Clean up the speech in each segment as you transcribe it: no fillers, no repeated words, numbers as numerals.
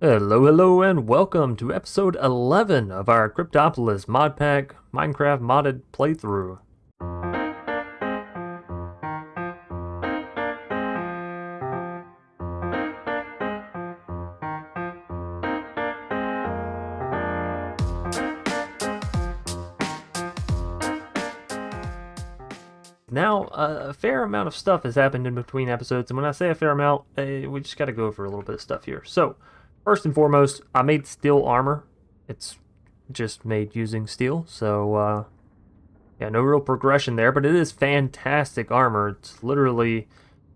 Hello, and welcome to episode 11 of our Cryptopolis Modpack Minecraft modded playthrough. Now, a fair amount of stuff has happened in between episodes, and when I say a fair amount, we just got to go over a little bit of stuff here. So, first and foremost, I made steel armor. It's just made using steel, so yeah, no real progression there, but it is fantastic armor. It's literally,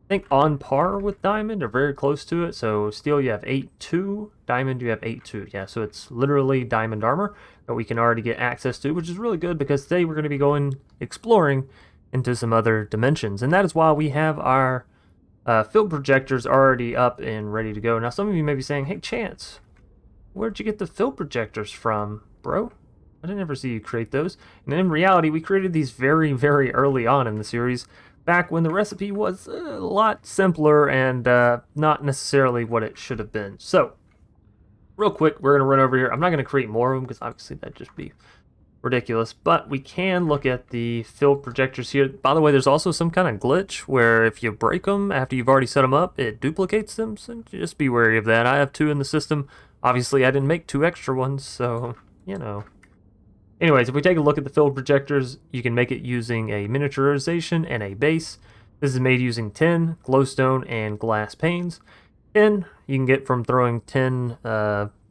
I think, on par with diamond or very close to it. So steel you have 8.2, diamond you have 8.2. Yeah, so it's literally diamond armor that we can already get access to, which is really good because today we're going to be going exploring into some other dimensions. And that is why we have our field projectors already up and ready to go. Now some of you may be saying, hey Chance, where'd you get the field projectors from, bro? I didn't ever see you create those. And in reality, we created these very, very early on in the series, back when the recipe was a lot simpler and not necessarily what it should have been. So, real quick, we're going to run over here. I'm not going to create more of them because obviously that'd just be ridiculous, but we can look at the field projectors here. By the way, there's also some kind of glitch where if you break them after you've already set them up, it duplicates them, so just be wary of that. I have 2 in the system. Obviously, I didn't make 2 extra ones, so, you know. Anyways, if we take a look at the field projectors, you can make it using a miniaturization and a base. This is made using tin, glowstone, and glass panes. Tin, you can get from throwing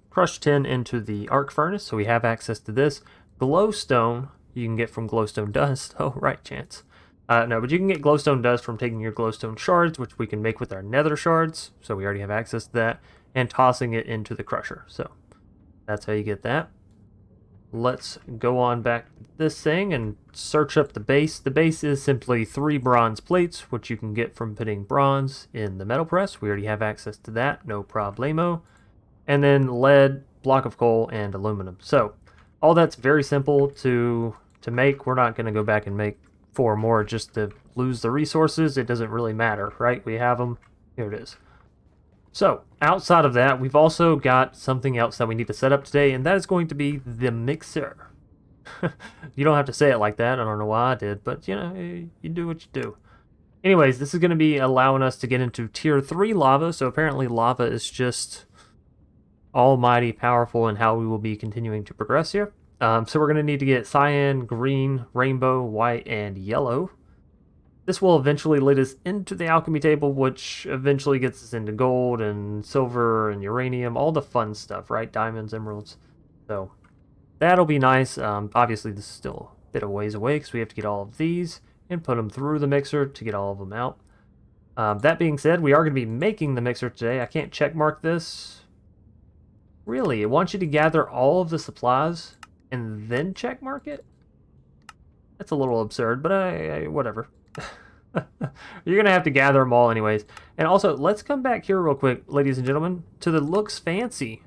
crushed tin into the arc furnace, so we have access to this. Glowstone, you can get from glowstone dust. Oh, right, Chance. No, but you can get glowstone dust from taking your glowstone shards, which we can make with our nether shards, so we already have access to that, and tossing it into the crusher. So that's how you get that. Let's go on back to this thing and search up the base. The base is simply 3 bronze plates, which you can get from putting bronze in the metal press. We already have access to that, no problemo. And then lead, block of coal, and aluminum. So all that's very simple to make. We're not going to go back and make 4 more just to lose the resources. It doesn't really matter, right? We have them. Here it is. So, outside of that, we've also got something else that we need to set up today, and that is going to be the mixer. You don't have to say it like that. I don't know why I did, but, you know, you do what you do. Anyways, this is going to be allowing us to get into Tier 3 lava, so apparently lava is just almighty powerful in how we will be continuing to progress here. So we're going to need to get cyan, green, rainbow, white, and yellow. This will eventually lead us into the alchemy table, which eventually gets us into gold and silver and uranium, all the fun stuff, right? Diamonds, emeralds. So that'll be nice. Obviously, this is still a bit of ways away because we have to get all of these and put them through the mixer to get all of them out. That being said, we are going to be making the mixer today. I can't check mark this. Really? It wants you to gather all of the supplies and then check mark it? That's a little absurd, but whatever. You're going to have to gather them all anyways. And also, let's come back here real quick, ladies and gentlemen, to the Looks Fancy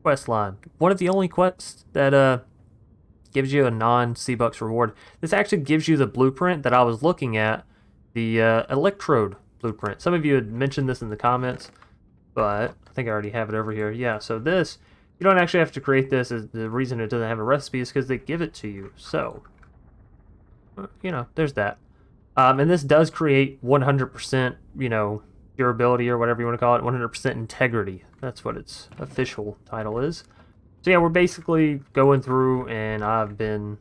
quest line. One of the only quests that gives you a non-C-Bucks reward. This actually gives you the blueprint that I was looking at, the electrode blueprint. Some of you had mentioned this in the comments, but I think I already have it over here. Yeah, so this, you don't actually have to create this. The reason it doesn't have a recipe is because they give it to you. So, you know, there's that. And this does create 100%, you know, durability or whatever you want to call it, 100% integrity. That's what its official title is. So yeah, we're basically going through, and I've been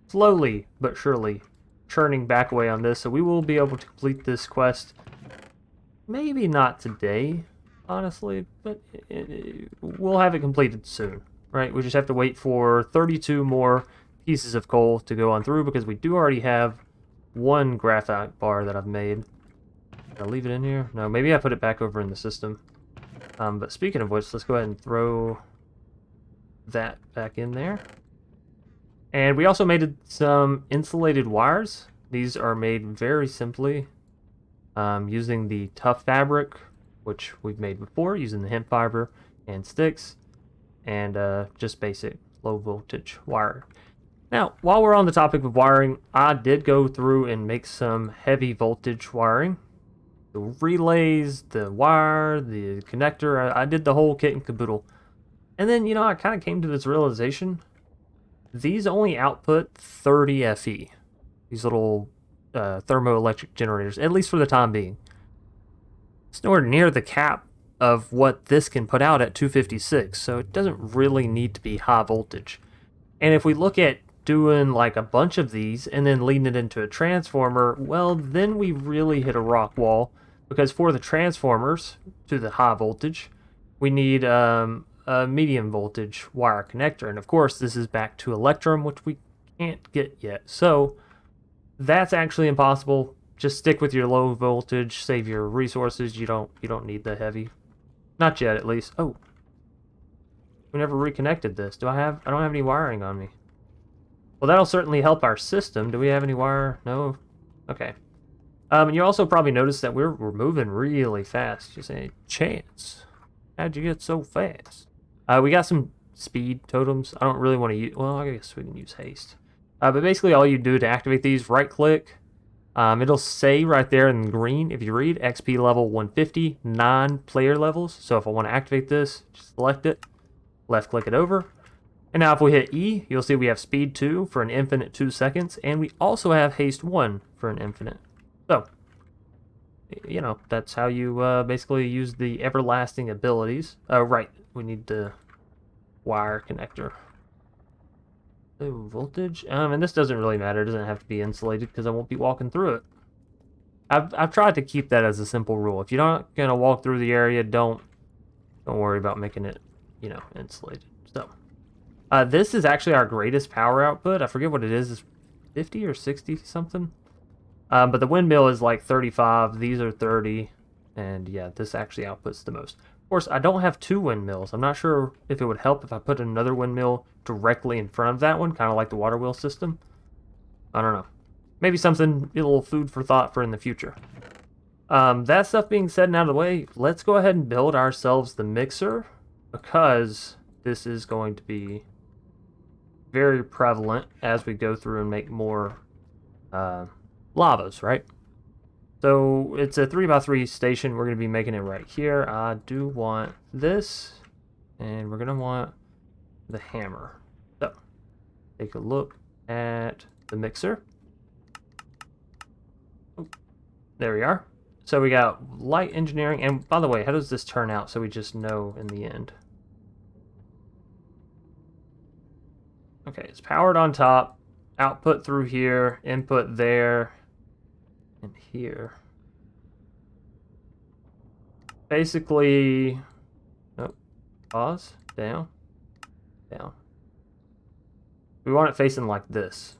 slowly but surely churning back away on this. So we will be able to complete this quest. Maybe not today, honestly, but we'll have it completed soon, right? We just have to wait for 32 more pieces of coal to go on through because we do already have 1 graphite bar that I've made. Did I leave it in here? No, maybe I put it back over in the system. But speaking of which, let's go ahead and throw that back in there. And we also made some insulated wires. These are made very simply using the tough fabric, which we've made before, using the hemp fiber and sticks, and just basic low voltage wire. Now, while we're on the topic of wiring, I did go through and make some heavy voltage wiring. The relays, the wire, the connector, I did the whole kit and caboodle. And then, I kind of came to this realization. These only output 30 FE. These little thermoelectric generators, at least for the time being. It's nowhere near the cap of what this can put out at 256, so it doesn't really need to be high voltage. And if we look at doing like a bunch of these and then leading it into a transformer, well, then we really hit a rock wall, because for the transformers to the high voltage, we need a medium voltage wire connector. And of course, this is back to Electrum, which we can't get yet. So that's actually impossible. Just stick with your low voltage, save your resources. You don't need the heavy. Not yet, at least. Oh. We never reconnected this. I don't have any wiring on me. Well, that'll certainly help our system. Do we have any wire? No? Okay. And you also probably noticed that we're moving really fast. You say, Chance, how'd you get so fast? We got some speed totems. I don't really want to use... Well, I guess we can use haste. But basically all you do to activate these, right-click. It'll say right there in green, if you read, XP level 150, 9 player levels. So if I want to activate this, just select it, left-click it over. And now if we hit E, you'll see we have speed 2 for an infinite 2 seconds, and we also have haste 1 for an infinite. So, that's how you basically use the everlasting abilities. Right, we need the wire connector. Oh, voltage? And this doesn't really matter. It doesn't have to be insulated because I won't be walking through it. I've tried to keep that as a simple rule. If you're not going to walk through the area, don't worry about making it, insulated. So, this is actually our greatest power output. I forget what it is. It's 50 or 60 something. But the windmill is like 35. These are 30. And yeah, this actually outputs the most. Of course, I don't have 2 windmills. I'm not sure if it would help if I put another windmill directly in front of that one, kind of like the water wheel system. I don't know. Maybe something, a little food for thought for in the future. That stuff being said and out of the way, let's go ahead and build ourselves the mixer, because this is going to be very prevalent as we go through and make more lavas, right? So it's a 3x3 station. We're going to be making it right here. I do want this, and we're going to want the hammer. So take a look at the mixer. Oh, there we are. So we got light engineering. And by the way, how does this turn out so we just know in the end? Okay, it's powered on top, output through here, input there, and here. Basically, pause, down. We want it facing like this.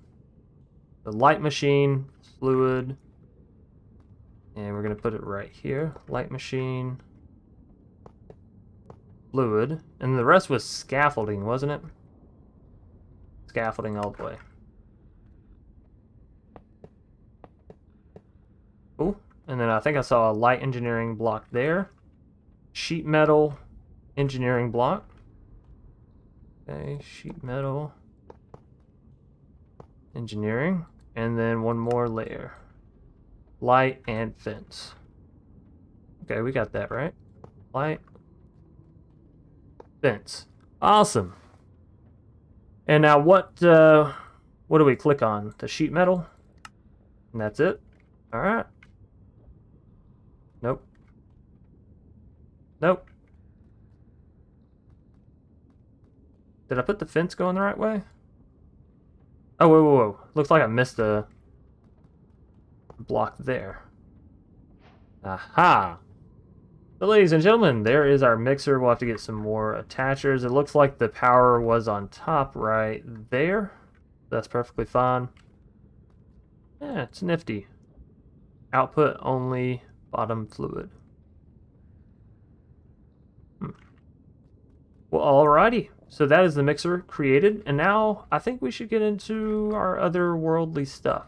The light machine, fluid, and we're going to put it right here. Light machine, fluid, and the rest was scaffolding, wasn't it? Scaffolding all the way. Oh, and then I think I saw a light engineering block there. Sheet metal engineering block. Okay, sheet metal engineering. And then one more layer. Light and fence. Okay, we got that, right? Light. Fence. Awesome. And now what do we click on? The sheet metal? And that's it? Alright. Nope. Nope. Did I put the fence going the right way? Oh, whoa. Looks like I missed a block there. Aha! So, ladies and gentlemen, there is our mixer. We'll have to get some more attachers. It looks like the power was on top right there. That's perfectly fine. Yeah, it's nifty. Output only, bottom fluid. Well, alrighty. So that is the mixer created, and now I think we should get into our otherworldly stuff.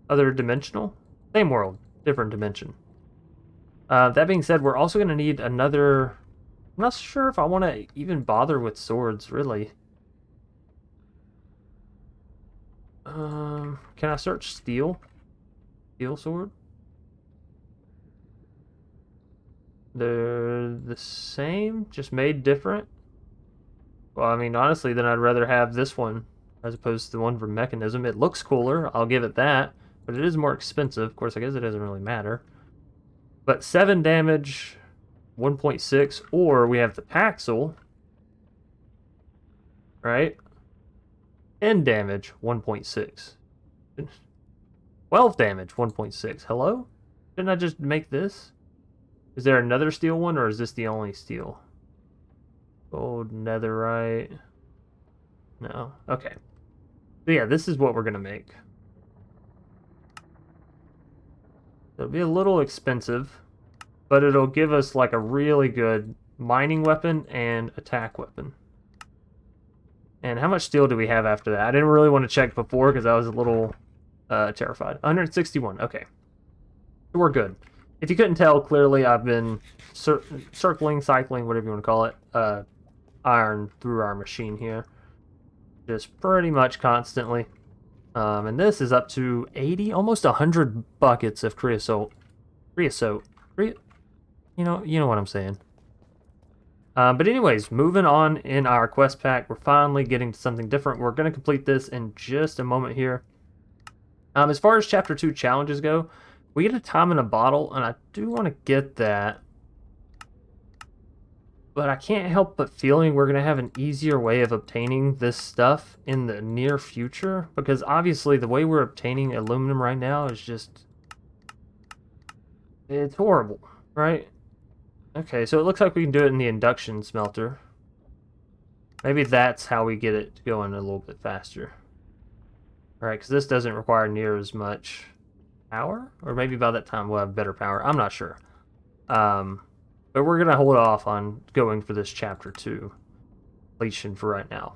Other dimensional? Same world, different dimension. That being said, we're also going to need another... I'm not sure if I want to even bother with swords, really. Can I search steel? Steel sword? They're the same, just made different. Well, I mean, honestly, then I'd rather have this one as opposed to the one from Mechanism. It looks cooler, I'll give it that, but it is more expensive. Of course, I guess it doesn't really matter. But 7 damage, 1.6, or we have the Paxel, right? And damage, 1.6. 12 damage, 1.6. Hello? Didn't I just make this? Is there another steel one, or is this the only steel? Gold, netherite. No. Okay. So yeah, this is what we're going to make. It'll be a little expensive, but it'll give us like a really good mining weapon and attack weapon. And how much steel do we have after that? I didn't really want to check before because I was a little terrified. 161. Okay. So we're good. If you couldn't tell, clearly I've been circling, cycling, whatever you want to call it, iron through our machine here. Just pretty much constantly. And this is up to 80, almost 100 buckets of creosote. You know what I'm saying. But anyways, moving on in our quest pack, we're finally getting to something different. We're going to complete this in just a moment here. As far as Chapter 2 challenges go, we get a time in a bottle, and I do want to get that. But I can't help but feeling we're going to have an easier way of obtaining this stuff in the near future. Because obviously the way we're obtaining aluminum right now is just... it's horrible, right? Okay, so it looks like we can do it in the induction smelter. Maybe that's how we get it going a little bit faster. Alright, because this doesn't require near as much power? Or maybe by that time we'll have better power. I'm not sure. But we're going to hold off on going for this Chapter 2 completion for right now.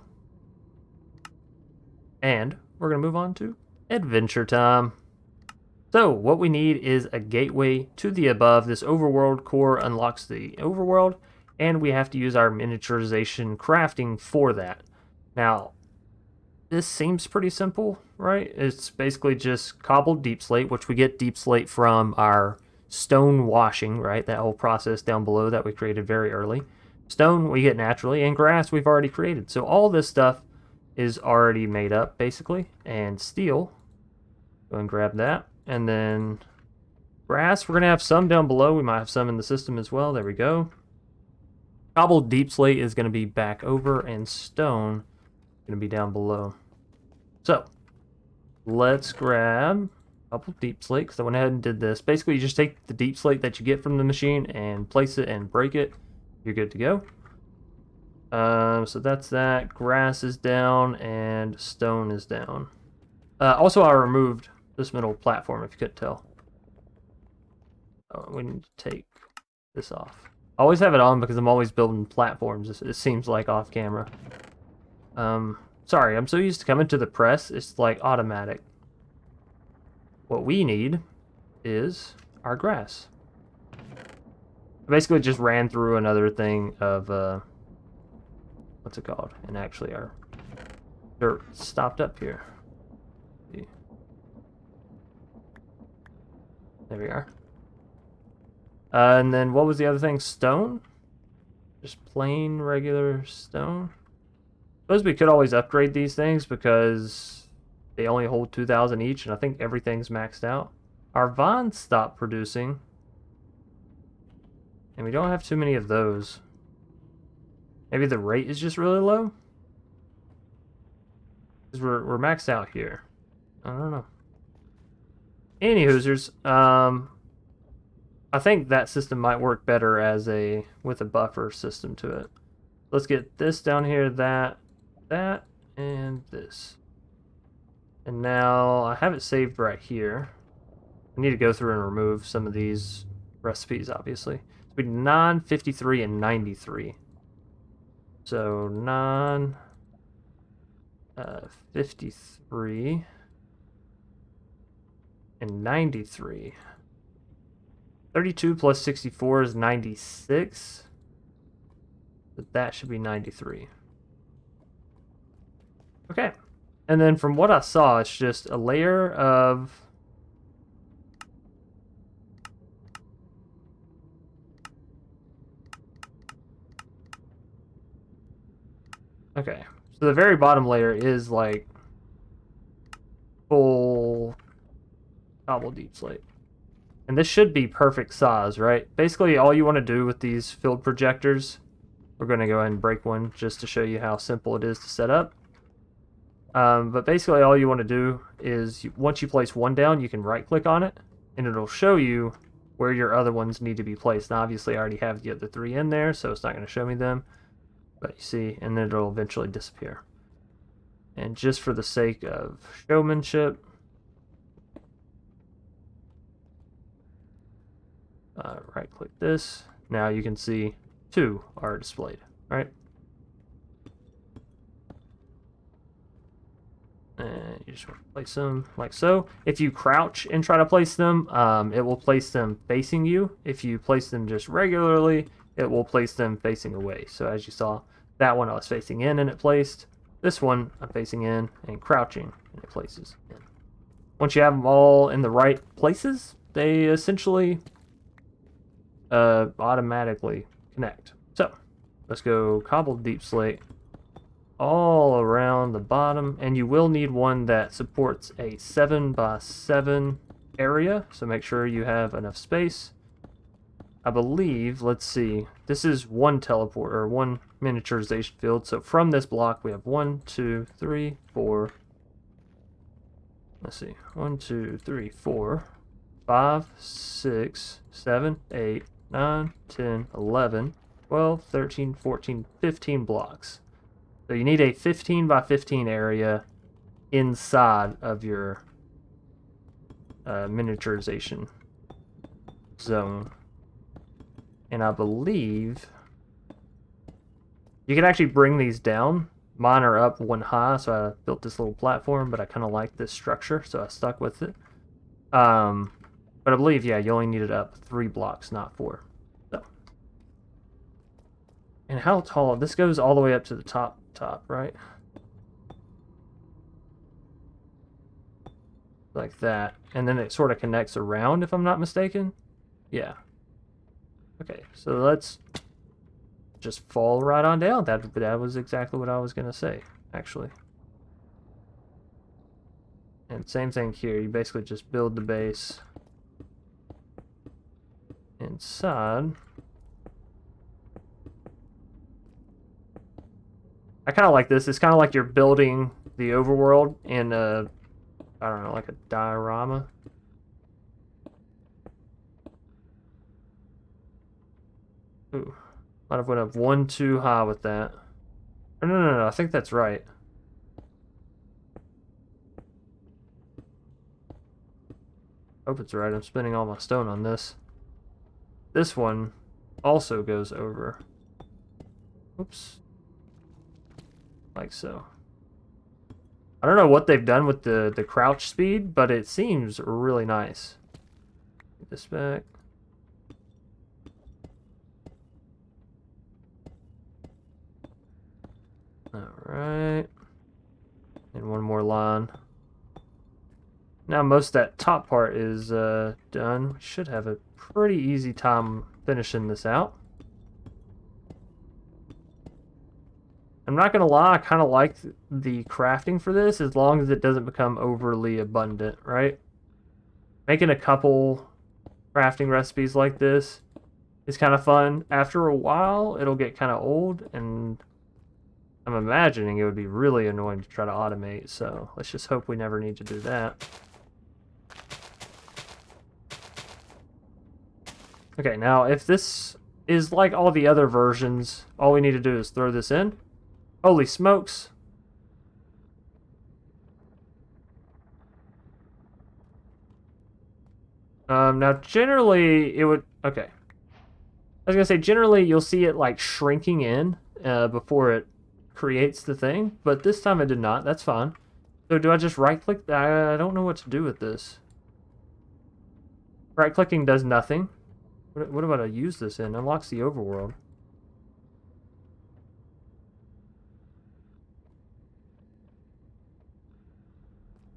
And we're going to move on to adventure time. So, what we need is a gateway to the above. This overworld core unlocks the overworld, and we have to use our miniaturization crafting for that. Now, this seems pretty simple, right? It's basically just cobbled deep slate, which we get deep slate from our stone washing, right? That whole process down below that we created very early. Stone we get naturally, and grass we've already created. So all this stuff is already made up, basically. And steel, go and grab that. And then grass, we're going to have some down below. We might have some in the system as well. There we go. Cobbled deep slate is going to be back over, and stone is going to be down below. So, let's grab a couple deep slate, because I went ahead and did this. Basically, you just take the deep slate that you get from the machine and place it and break it. You're good to go. So that's that. Grass is down, and stone is down. Also, I removed this middle platform, if you couldn't tell. Oh, we need to take this off. I always have it on because I'm always building platforms, it seems like, off camera. Sorry, I'm so used to coming to the press, it's like automatic. What we need is our grass. I basically just ran through another thing of, what's it called? And actually our dirt stopped up here. There we are. And then what was the other thing? Stone? Just plain regular stone? Suppose we could always upgrade these things because they only hold 2,000 each, and I think everything's maxed out. Our vines stopped producing, and we don't have too many of those. Maybe the rate is just really low? Because we're maxed out here. I don't know. Any hoosers, I think that system might work better with a buffer system to it. Let's get this down here, that, and this. And now I have it saved right here. I need to go through and remove some of these recipes, obviously. So we need 9, 53, and 93. So 9, 53, and 93. 32 plus 64 is 96. But that should be 93. Okay. And then from what I saw, it's just a layer of... Okay, so the very bottom layer is like full cobble deep slate. And this should be perfect size, right? Basically, all you want to do with these field projectors, we're going to go ahead and break one just to show you how simple it is to set up. But basically, all you want to do is, once you place one down, you can right-click on it, and it'll show you where your other ones need to be placed. Now, obviously, I already have the other three in there, so it's not going to show me them. But you see, and then it'll eventually disappear. And just for the sake of showmanship, right-click this. Now you can see two are displayed, right? And you just want to place them like so. If you crouch and try to place them, it will place them facing you. If you place them just regularly, it will place them facing away. So as you saw, that one I was facing in and it placed. This one I'm facing in and crouching and it places in. Once you have them all in the right places, they essentially automatically connect. So let's go cobbled deep slate all around the bottom, and you will need one that supports a 7x7 area, so make sure you have enough space. I believe, let's see, this is one teleport or one miniaturization field, so from this block we have 1, 2, 3, 4, let's see, 1, 2, 3, 4, 5, 6, 7, 8, 9, 10, 11, 12, 13, 14, 15 blocks. So you need a 15 by 15 area inside of your miniaturization zone. And I believe you can actually bring these down. Mine are up one high, so I built this little platform, but I kind of like this structure, so I stuck with it. But I believe, yeah, you only need it up 3 blocks, not 4. So. And how tall? This goes all the way up to the top, right? Like that. And then it sort of connects around, if I'm not mistaken. Yeah. Okay, so let's just fall right on down. That was exactly what I was going to say, actually. And same thing here. You basically just build the base inside. I kind of like this. It's kind of like you're building the overworld in a, I don't know, like a diorama. Ooh, might have went up one too high with that. Oh, no, I think that's right. Hope it's right. I'm spending all my stone on this. This one also goes over. Oops. Like so. I don't know what they've done with the crouch speed, but it seems really nice. Get this back. Alright. And one more line. Now most of that top part is done. We should have a pretty easy time finishing this out. I'm not going to lie, I kind of like the crafting for this as long as it doesn't become overly abundant, right? Making a couple crafting recipes like this is kind of fun. After a while, it'll get kind of old, and I'm imagining it would be really annoying to try to automate, so let's just hope we never need to do that. Okay, now if this is like all the other versions, all we need to do is throw this in. Holy smokes. Now generally it would, okay. I was gonna say generally you'll see it like shrinking in before it creates the thing, but this time it did not. That's fine. So do I just right click? I don't know what to do with this. Right clicking does nothing. What about I use this in? Unlocks the overworld.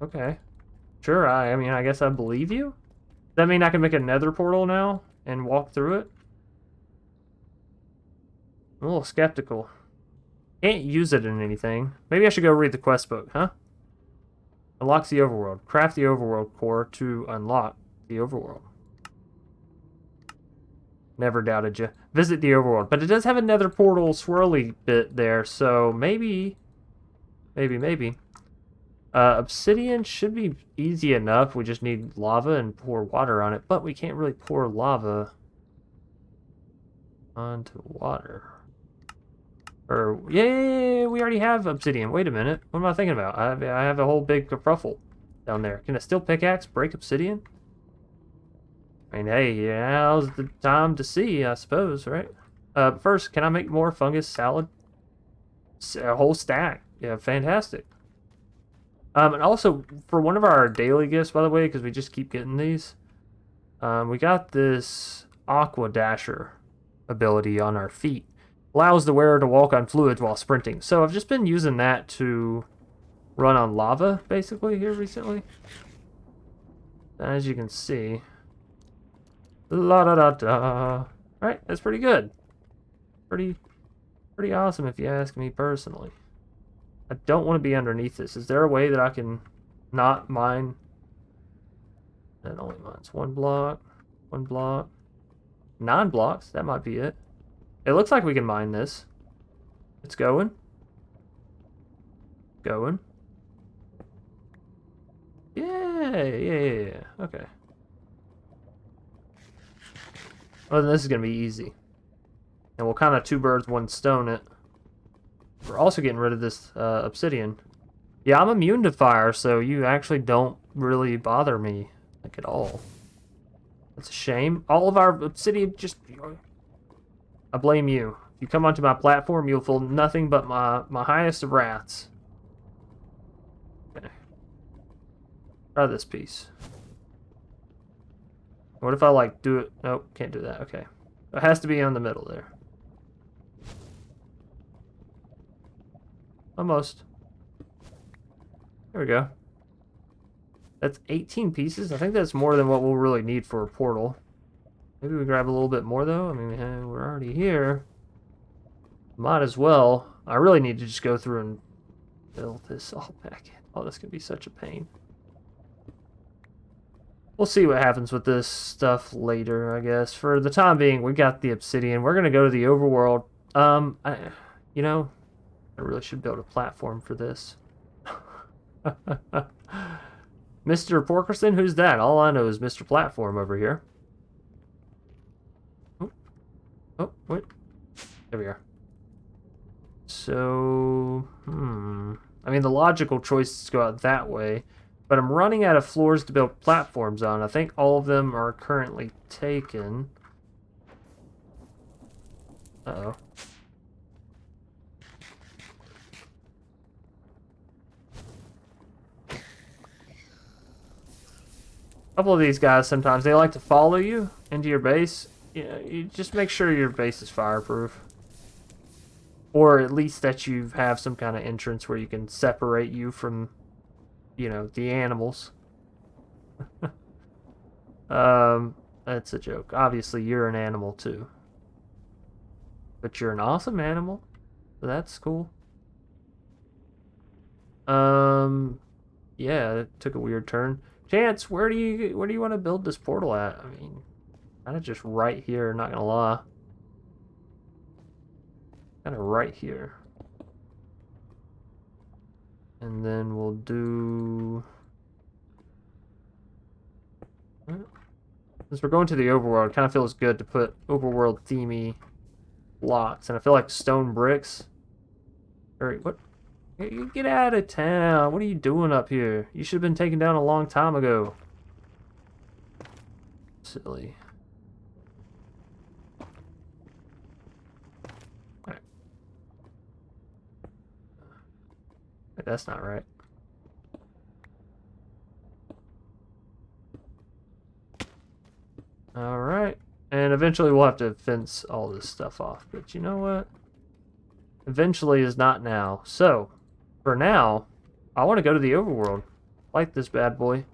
Okay. Sure, I mean, I guess I believe you. Does that mean I can make a nether portal now and walk through it? I'm a little skeptical. Can't use it in anything. Maybe I should go read the quest book, huh? Unlocks the overworld. Craft the overworld core to unlock the overworld. Never doubted you. Visit the overworld. But it does have a nether portal swirly bit there, so maybe. Obsidian should be easy enough. We just need lava and pour water on it. But we can't really pour lava onto water. Or, yeah, we already have obsidian. Wait a minute. What am I thinking about? I have a whole big kerfuffle down there. Can a steel pickaxe break obsidian? I mean, hey, now's the time to see, I suppose, right? First, can I make more fungus salad? A whole stack. Yeah, fantastic. And also, for one of our daily gifts, by the way, because we just keep getting these, we got this Aqua Dasher ability on our feet. Allows the wearer to walk on fluids while sprinting. So I've just been using that to run on lava, basically, here recently. As you can see. La-da-da-da. Right, that's pretty good. Pretty awesome if you ask me personally. I don't want to be underneath this. Is there a way that I can not mine? That only mines 1 block, 1 block, 9 blocks. That might be it. It looks like we can mine this. It's going. Going. Yeah. Okay. Well, then this is going to be easy. And we'll kind of 2 birds, 1 stone it. We're also getting rid of this obsidian. Yeah, I'm immune to fire, so you actually don't really bother me, like, at all. That's a shame. All of our obsidian just... I blame you. If you come onto my platform, you'll feel nothing but my highest of wraths. Okay. Try this piece. What if I, like, do it... Nope, can't do that. Okay. It has to be on the middle there. Almost. There we go. That's 18 pieces. I think that's more than what we'll really need for a portal. Maybe we grab a little bit more, though. I mean, we're already here. Might as well. I really need to just go through and build this all back in. Oh, this could be such a pain. We'll see what happens with this stuff later, I guess. For the time being, we got the obsidian. We're going to go to the overworld. You know, I really should build a platform for this. MrPorkerson, who's that? All I know is Mr. Platform over here. Oh, wait. There we are. So, I mean, the logical choice is to go out that way, but I'm running out of floors to build platforms on. I think all of them are currently taken. Uh-oh. A couple of these guys, sometimes they like to follow you into your base. You just make sure your base is fireproof. Or at least that you have some kind of entrance where you can separate you from, you know, the animals. That's a joke. Obviously, you're an animal too. But you're an awesome animal. So that's cool. Yeah, it took a weird turn. Chance, where do you want to build this portal at? I mean, kind of just right here, not gonna lie. Kind of right here. And then we'll do... Since we're going to the overworld, it kind of feels good to put overworld themey blocks. And I feel like stone bricks. Or, what? Get out of town. What are you doing up here? You should have been taken down a long time ago. Silly. Alright. Wait, that's not right. Alright. And eventually we'll have to fence all this stuff off. But you know what? Eventually is not now. So, for now, I want to go to the overworld. Like this bad boy.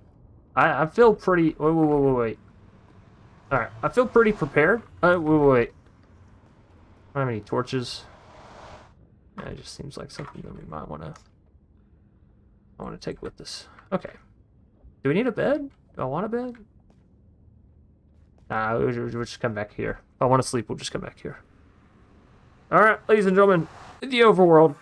I feel pretty... Wait. Alright, I feel pretty prepared. Wait. I don't have any torches. It just seems like something that we might want to take with us. Okay. Do we need a bed? Do I want a bed? Nah, we'll just come back here. If I want to sleep, we'll just come back here. Alright, ladies and gentlemen, the Overworld.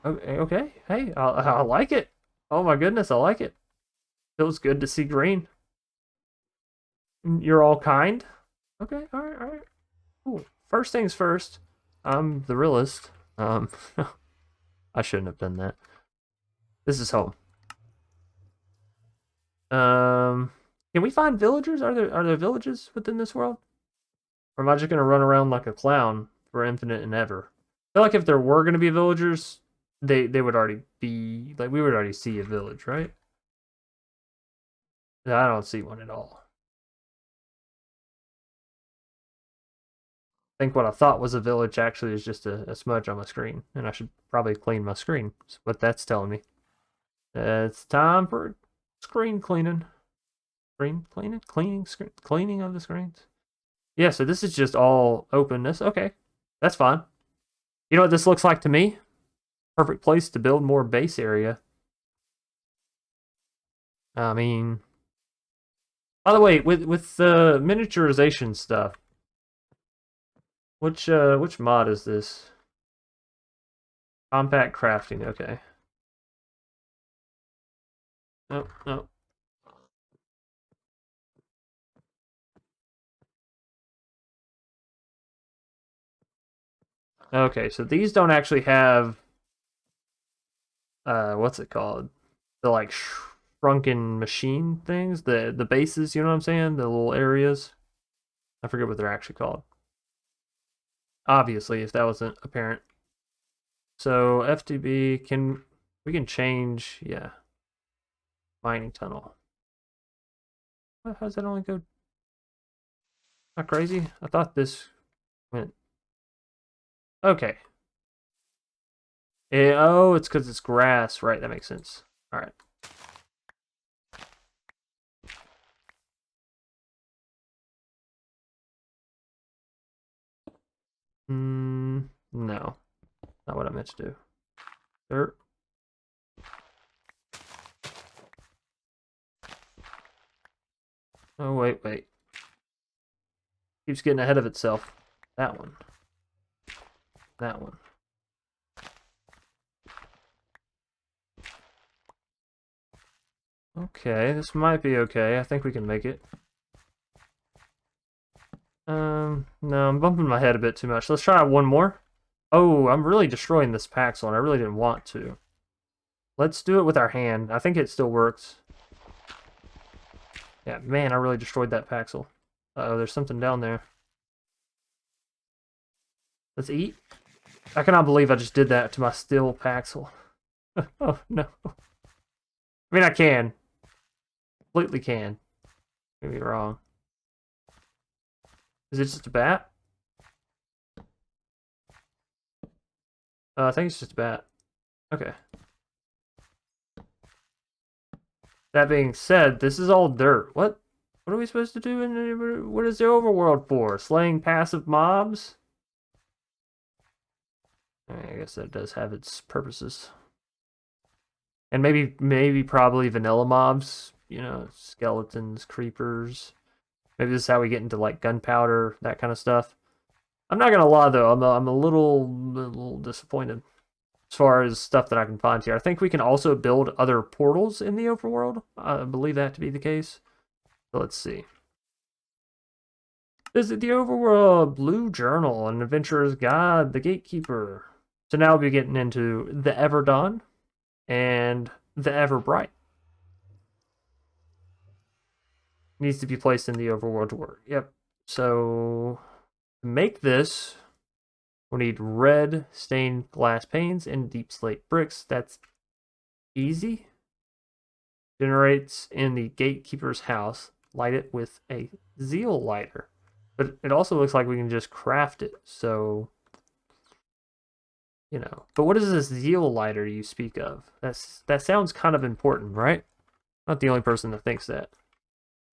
Okay. Hey, I like it. Oh my goodness, I like it. Feels good to see green. You're all kind. Okay, alright. Cool. First things first, I'm the realist. I shouldn't have done that. This is home. Can we find villagers? Are there villages within this world? Or am I just gonna run around like a clown for infinite and ever? I feel like if there were gonna be villagers, they would already be like we would already see a village, right? I don't see one at all. I think what I thought was a village actually is just a smudge on my screen, and I should probably clean my screen. That's what that's telling me. It's time for screen cleaning. Cleaning of the screens. Yeah, so this is just all openness. Okay, that's fine. You know what this looks like to me? Perfect place to build more base area. I mean, by the way, with the miniaturization stuff, which mod is this? Compact crafting. Okay. No. Okay, so these don't actually have what's it called? The like shrunken machine things, the bases, you know what I'm saying? The little areas. I forget what they're actually called. Obviously, if that wasn't apparent. So FTB we can change, yeah. Mining tunnel. How does that only go? Not crazy? I thought this went. Okay. Oh, it's because it's grass. Right, that makes sense. All right. No. Not what I meant to do. Dirt. Oh, wait. Keeps getting ahead of itself. That one. That one. Okay, this might be okay. I think we can make it. No, I'm bumping my head a bit too much. Let's try one more. Oh, I'm really destroying this Paxel, and I really didn't want to. Let's do it with our hand. I think it still works. Yeah, man, I really destroyed that Paxel. Uh-oh, there's something down there. Let's eat. I cannot believe I just did that to my steel Paxel. Oh, no. I mean, I can. Completely can. Don't get me wrong. Is it just a bat? I think it's just a bat. Okay. That being said, this is all dirt. What? What are we supposed to do? What is the overworld for? Slaying passive mobs? I guess that does have its purposes. And probably vanilla mobs. You know, skeletons, creepers. Maybe this is how we get into like gunpowder, that kind of stuff. I'm not gonna lie though, I'm a little disappointed as far as stuff that I can find here. I think we can also build other portals in the overworld. I believe that to be the case. So let's see. Visit the overworld, Blue Journal, An Adventurer's Guide, The Gatekeeper. So now we'll be getting into the Everdawn and the Everbright. Needs to be placed in the overworld to work. Yep. So to make this, we'll need red stained glass panes and deep slate bricks. That's easy. Generates in the gatekeeper's house. Light it with a zeal lighter. But it also looks like we can just craft it. So, you know. But what is this zeal lighter you speak of? That sounds kind of important, right? Not the only person that thinks that.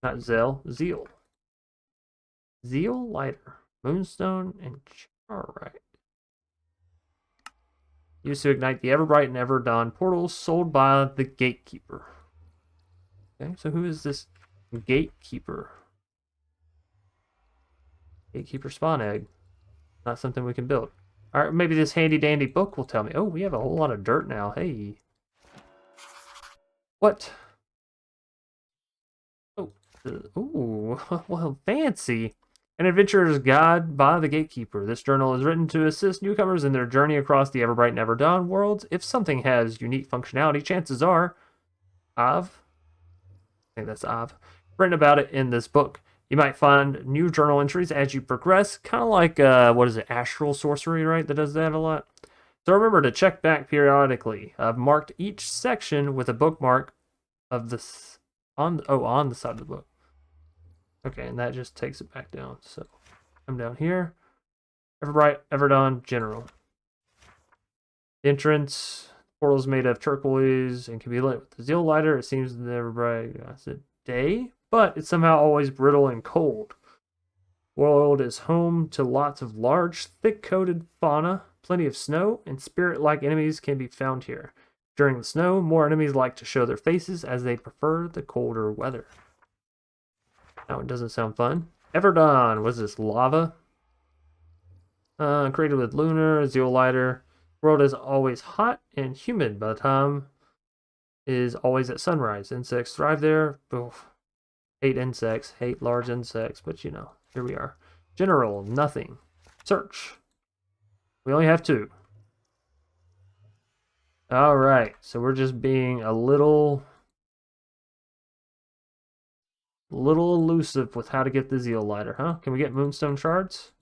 Not zeal. Zeal lighter, moonstone, and charite. Used to ignite the Everbright and Everdawn portals sold by the gatekeeper. Okay, so who is this gatekeeper? Gatekeeper spawn egg. Not something we can build. Alright, maybe this handy dandy book will tell me. Oh, we have a whole lot of dirt now. Hey. What? Oh, ooh, well, fancy. An Adventurer's Guide by the Gatekeeper. This journal is written to assist newcomers in their journey across the Everbright and Everdawn worlds. If something has unique functionality, chances are I think that's written about it in this book. You might find new journal entries as you progress, kind of like, what is it, Astral Sorcery, right? That does that a lot. So remember to check back periodically. I've marked each section with a bookmark of this on the side of the book. Okay, and that just takes it back down. So I'm down here. Everbright, Everdawn, General. Entrance. Portal is made of turquoise and can be lit with the Zeal lighter. It seems never bright as a day, but it's somehow always brittle and cold. World is home to lots of large, thick-coated fauna, plenty of snow, and spirit-like enemies can be found here. During the snow, more enemies like to show their faces as they prefer the colder weather. Now it doesn't sound fun. Everdawn, what is this, lava? Created with lunar, Zeal lighter. World is always hot and humid by the time is always at sunrise. Insects thrive there. Oof. Hate insects, hate large insects, but you know, here we are. General, nothing. Search. We only have 2. Alright, so we're just being a little elusive with how to get the Zeal lighter, huh? Can we get moonstone shards?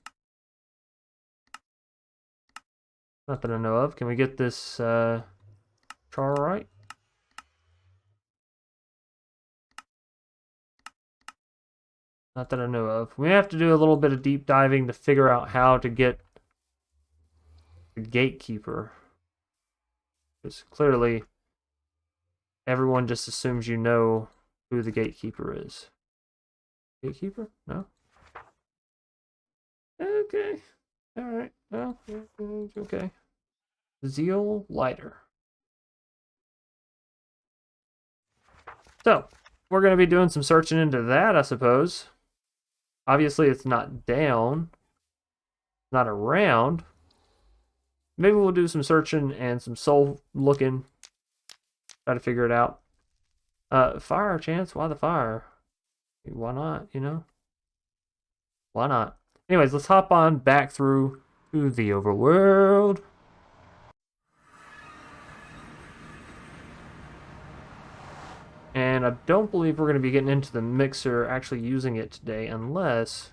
Not that I know of. Can we get this charite? Not that I know of. We have to do a little bit of deep diving to figure out how to get the gatekeeper. Because clearly everyone just assumes you know who the gatekeeper is. Gatekeeper? No? Okay. Alright. Well, okay. Zeal lighter. So, we're going to be doing some searching into that, I suppose. Obviously, it's not down. Not around. Maybe we'll do some searching and some soul looking. Try to figure it out. Fire chance? Why the fire? Why not, you know? Why not? Anyways, let's hop on back through to the overworld. And I don't believe we're going to be getting into the mixer, actually using it today, unless...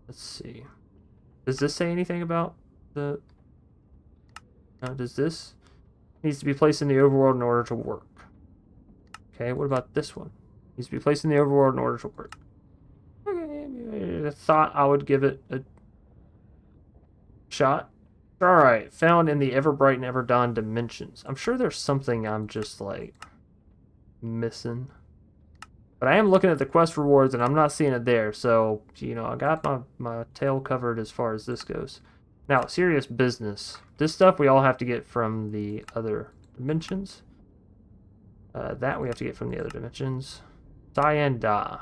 Let's see. Does this say anything about the... No, does this? Needs to be placed in the overworld in order to work. Okay, what about this one? Needs to be placed in the overworld in order to work. Okay, I thought I would give it a shot. Alright, found in the Everbright and Everdawn dimensions. I'm sure there's something I'm just, like, missing. But I am looking at the quest rewards, and I'm not seeing it there. So, you know, I got my tail covered as far as this goes. Now, serious business. This stuff we all have to get from the other dimensions. That we have to get from the other dimensions. Cyan dye.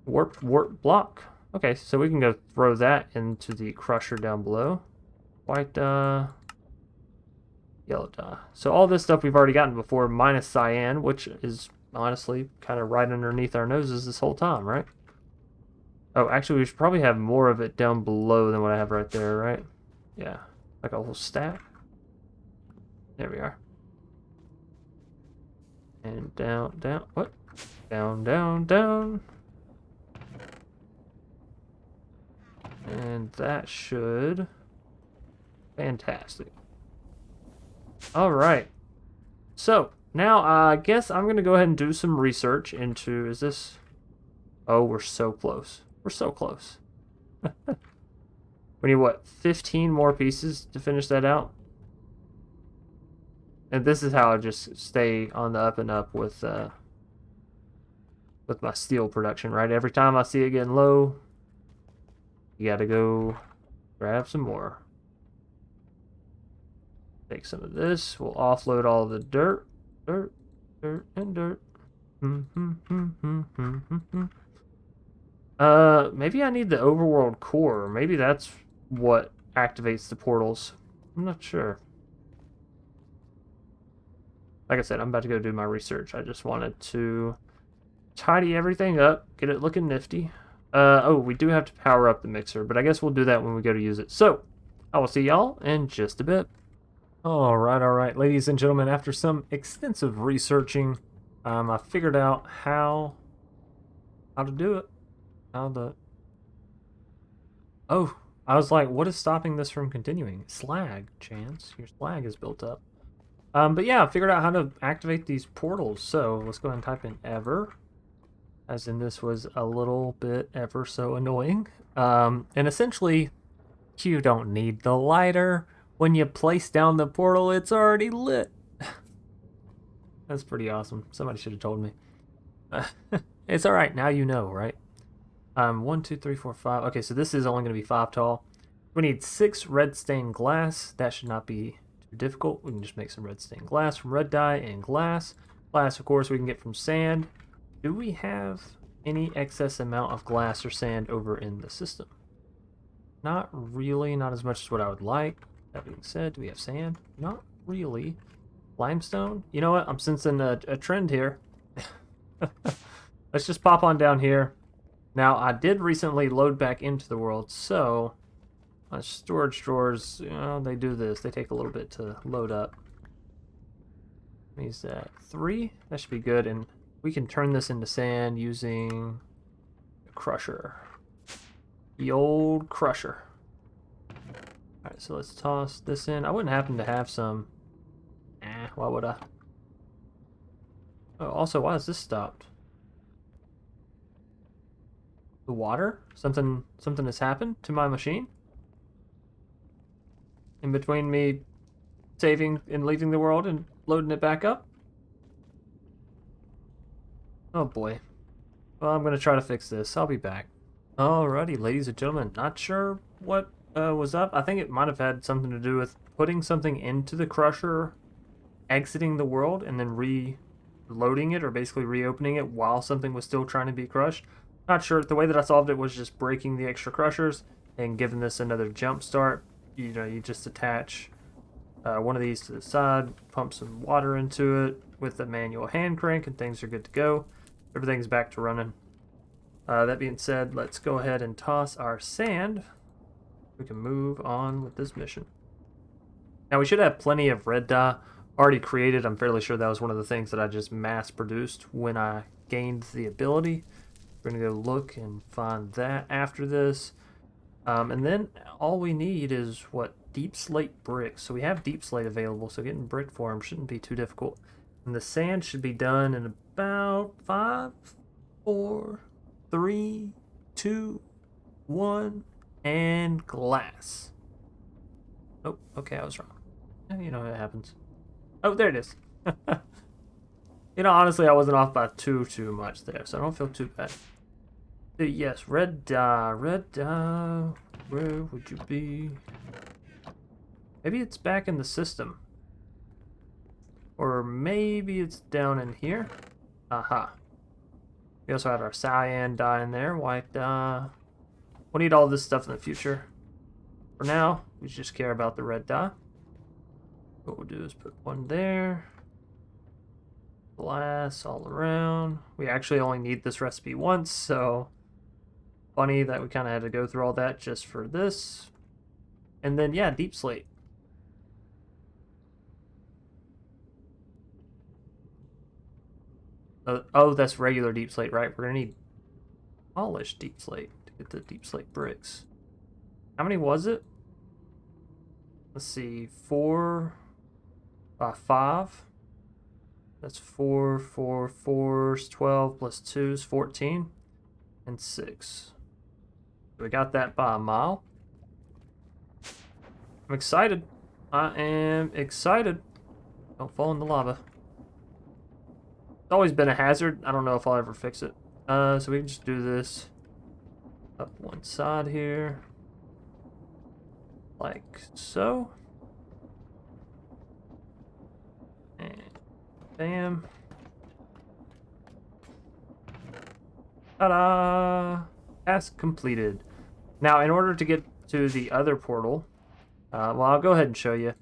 Warp block. Okay, so we can go throw that into the crusher down below. White dye. Yellow dye. So all this stuff we've already gotten before, minus cyan, which is honestly kind of right underneath our noses this whole time, right? Oh, actually, we should probably have more of it down below than what I have right there, right? Yeah, like a whole stack. There we are. And down, down, what? Down, down, down. And that should... Fantastic. Alright. So, now I guess I'm going to go ahead and do some research into... Is this... Oh, we're so close. We're so close. We need, what, 15 more pieces to finish that out? And this is how I just stay on the up and up with with my steel production, right? Every time I see it getting low, you gotta go grab some more. Take some of this. We'll offload all the dirt, and dirt. Maybe I need the Overworld core. Maybe that's what activates the portals. I'm not sure. Like I said, I'm about to go do my research. I just wanted to tidy everything up, get it looking nifty. Oh, we do have to power up the mixer, but I guess we'll do that when we go to use it. So, I will see y'all in just a bit. All right, ladies and gentlemen, after some extensive researching, I figured out how to do it. Oh, I was like, what is stopping this from continuing? Slag, Chance. Your slag is built up. But yeah, I figured out how to activate these portals. So let's go ahead and type in ever. As in, this was a little bit ever so annoying. And essentially, you don't need the lighter. When you place down the portal, it's already lit. That's pretty awesome. Somebody should have told me. It's alright, now you know, right? 1, 2, 3, 4, 5. Okay, so this is only going to be 5 tall. We need 6 red stained glass. That should not be too difficult. We can just make some red stained glass from red dye and glass. Glass, of course, we can get from sand. Do we have any excess amount of glass or sand over in the system? Not really, not as much as what I would like. That being said, do we have sand? Not really. Limestone? You know what? I'm sensing a trend here. Let's just pop on down here. Now, I did recently load back into the world, so my storage drawers, you know, they do this. They take a little bit to load up. Is that 3? That should be good, and we can turn this into sand using a crusher. The old crusher. Alright, so let's toss this in. I wouldn't happen to have some. Why would I? Oh, also, why is this stopped? The water? Something has happened to my machine? In between me saving and leaving the world and loading it back up? Oh boy. Well, I'm going to try to fix this. I'll be back. Alrighty, ladies and gentlemen. Not sure what was up. I think it might have had something to do with putting something into the crusher, exiting the world, and then reloading it, or basically reopening it while something was still trying to be crushed. Not sure. The way that I solved it was just breaking the extra crushers and giving this another jump start. You know, you just attach one of these to the side, pump some water into it with the manual hand crank, and things are good to go. Everything's back to running. That being said, let's go ahead and toss our sand. We can move on with this mission. Now, we should have plenty of red dye already created. I'm fairly sure that was one of the things that I just mass produced when I gained the ability. We're going to go look and find that after this. And then all we need is, what, deep slate bricks. So we have deep slate available, so getting brick for them shouldn't be too difficult. And the sand should be done in about 5, 4, 3, 2, 1, and glass. Oh, okay, I was wrong. You know what happens. Oh, there it is. You know, honestly, I wasn't off by too much there, so I don't feel too bad. Yes, red dye, where would you be? Maybe it's back in the system. Or maybe it's down in here. Aha. We also have our cyan dye in there, white dye. We'll need all this stuff in the future. For now, we just care about the red dye. What we'll do is put one there. Glass all around. We actually only need this recipe once, so funny that we kind of had to go through all that just for this. And then, yeah, deep slate. Oh, that's regular deep slate, right? We're going to need polished deep slate to get the deep slate bricks. How many was it? Let's see, 4 by 5. That's 4, 4, 4 is 12 plus 2 is 14. And 6. We got that by a mile. I'm excited. I am excited. Don't fall in the lava. It's always been a hazard. I don't know if I'll ever fix it. So we can just do this up one side here. Like so. And bam. Ta-da! Task completed. Now, in order to get to the other portal, well, I'll go ahead and show you.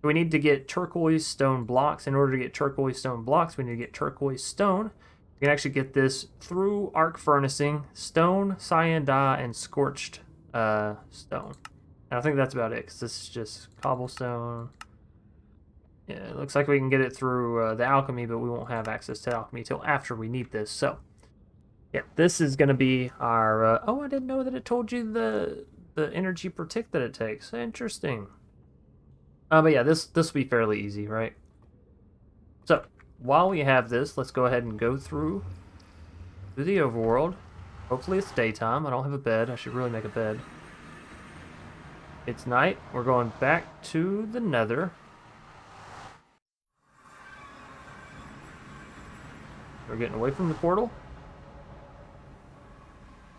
We need to get turquoise stone blocks. In order to get turquoise stone blocks, we need to get turquoise stone. You can actually get this through arc furnacing, stone, cyan dye, and scorched stone. And I think that's about it, because this is just cobblestone. Yeah, it looks like we can get it through the alchemy, but we won't have access to alchemy till after we need this. So, yeah, this is going to be our... oh, I didn't know that it told you the energy per tick that it takes. Interesting. But yeah, this will be fairly easy, right? So, while we have this, let's go ahead and go through the overworld. Hopefully it's daytime. I don't have a bed. I should really make a bed. It's night. We're going back to the Nether. We're getting away from the portal.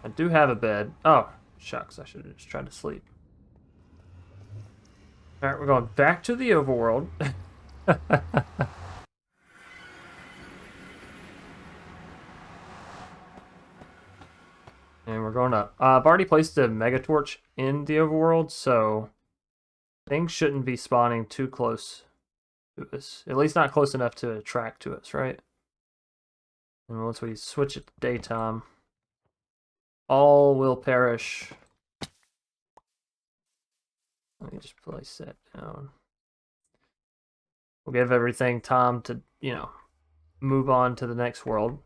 I do have a bed. Oh, shucks. I should have just tried to sleep. Alright, we're going back to the overworld. And we're going up. I've already placed a mega torch in the overworld, so things shouldn't be spawning too close to us. At least not close enough to attract to us, right? And once we switch it to daytime, all will perish. Let me just place that down. We'll give everything time to, you know, move on to the next world.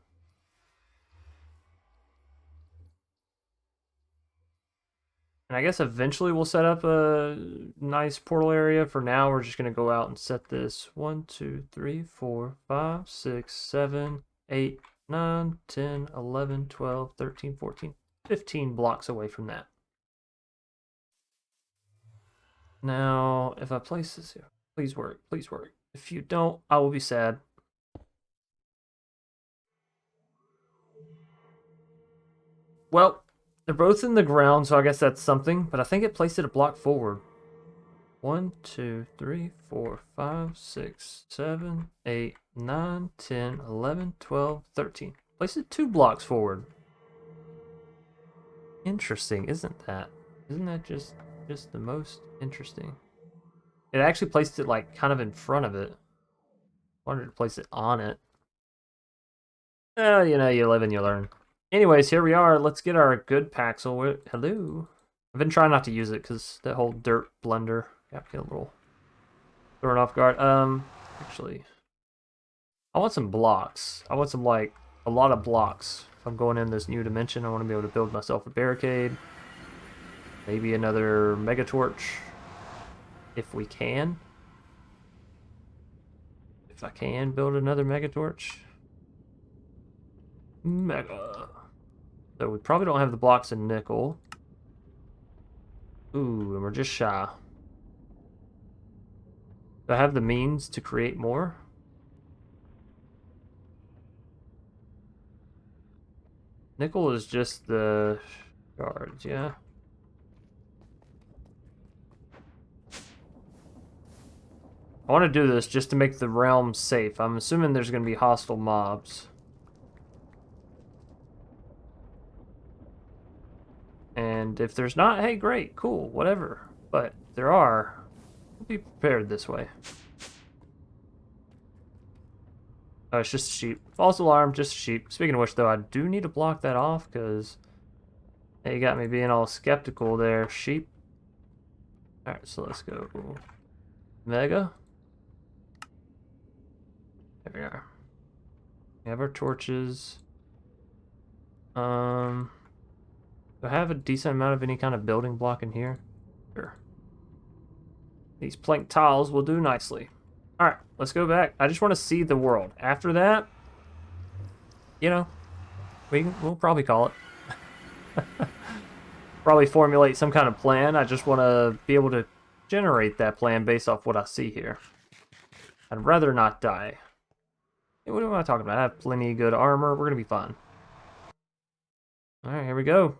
And I guess eventually we'll set up a nice portal area. For now, we're just going to go out and set this 1, 2, 3, 4, 5, 6, 7, 8, 9, 10, 11, 12, 13, 14, 15 blocks away from that. Now, if I place this here, please work, please work. If you don't, I will be sad. Well, they're both in the ground, so I guess that's something, but I think it placed it a block forward. 1, 2, 3, 4, 5, 6, 7, 8, 9, 10, 11, 12, 13. Place it 2 blocks forward. Interesting, isn't that? Isn't that just the most interesting? It actually placed it like kind of in front of it. I wanted to place it on it. You know, you live and you learn. Anyways, here we are. Let's get our good Paxel. Hello. I've been trying not to use it because that whole dirt blender got me a little thrown off guard. Actually, I want some blocks. I want some, like, a lot of blocks. If I'm going in this new dimension, I want to be able to build myself a barricade. Maybe another mega torch. If we can. If I can build another mega torch. Mega. So we probably don't have the blocks in nickel. Ooh, and we're just shy. Do I have the means to create more? Nickel is just the shards, yeah. I want to do this just to make the realm safe. I'm assuming there's going to be hostile mobs. And if there's not, hey, great, cool, whatever. But if there are, we'll be prepared this way. Oh, it's just a sheep. False alarm, just a sheep. Speaking of which, though, I do need to block that off because you got me being all skeptical there, sheep. Alright, so let's go. Mega. There we are. We have our torches. Do I have a decent amount of any kind of building block in here? Sure. These plank tiles will do nicely. Alright, let's go back. I just want to see the world. After that, you know, we'll probably call it. Probably formulate some kind of plan. I just want to be able to generate that plan based off what I see here. I'd rather not die. What am I talking about? I have plenty of good armor. We're going to be fine. Alright, here we go.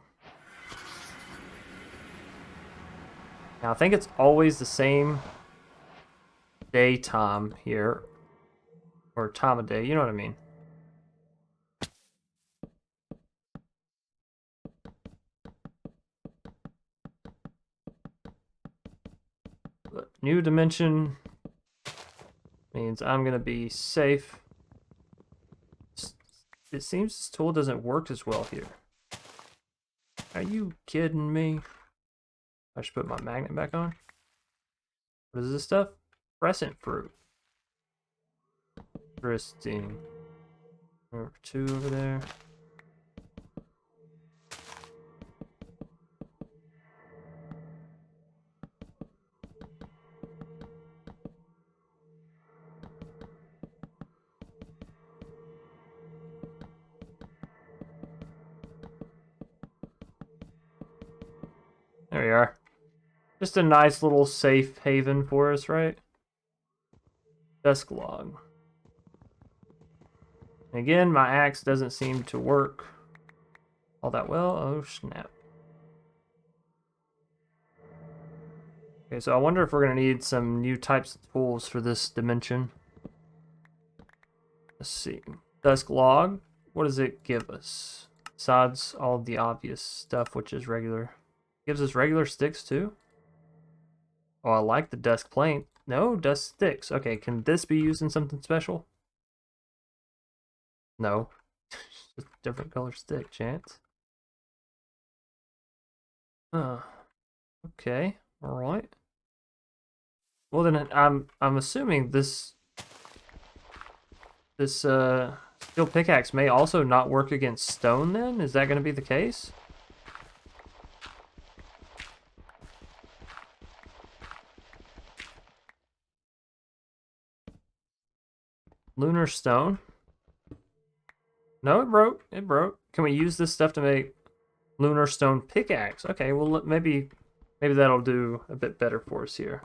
Now, I think it's always the same daytime here. Or time of day, you know what I mean. But new dimension means I'm going to be safe. It seems this tool doesn't work as well here. Are you kidding me? I should put my magnet back on. What is this stuff? Crescent fruit. Interesting. Number 2 over there. There we are. Just a nice little safe haven for us, right? Desk log. Again, my axe doesn't seem to work all that well. Oh, snap. Okay, so I wonder if we're going to need some new types of tools for this dimension. Let's see. Desk log. What does it give us? Besides all the obvious stuff, which is regular. Gives us regular sticks too? Oh, I like the desk plank. No, desk sticks. Okay, can this be used in something special? No. Just a different color stick, chance. Okay. Alright. Well then I'm assuming this steel pickaxe may also not work against stone then? Is that gonna be the case? Lunar stone. No, it broke. It broke. Can we use this stuff to make lunar stone pickaxe? Okay, well maybe that'll do a bit better for us here.